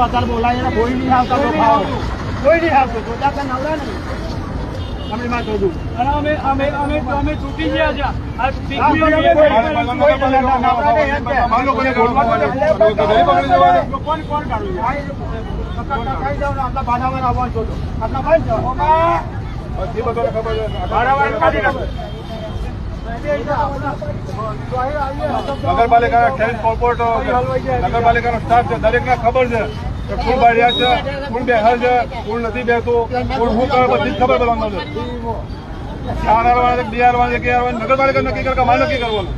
અત્યારે બોલાય કોઈ નહીં આવતા કોઈ નહીં આવતું તો ત્યાં નવરા નહીં અમે માં જોડું અને અમે છૂટી ગયા છે કોણ કાઢું આટલા ભાડામાં આવવાનું છો આટલા ભાઈ નગરપાલિકાના ખેડ કોર્પોરેટર નગરપાલિકાનો સ્ટાફ છે દરેકને ખબર છે કે કોણ બાળ્યા છે કોણ બેહર છે કોણ નથી બેસતું કોણ શું કરે બધી જ ખબર પડવાનું છે આર વાળા બીઆર વાળા કે નગરપાલિકા નક્કી કરે કે મારે નક્કી કરવાનું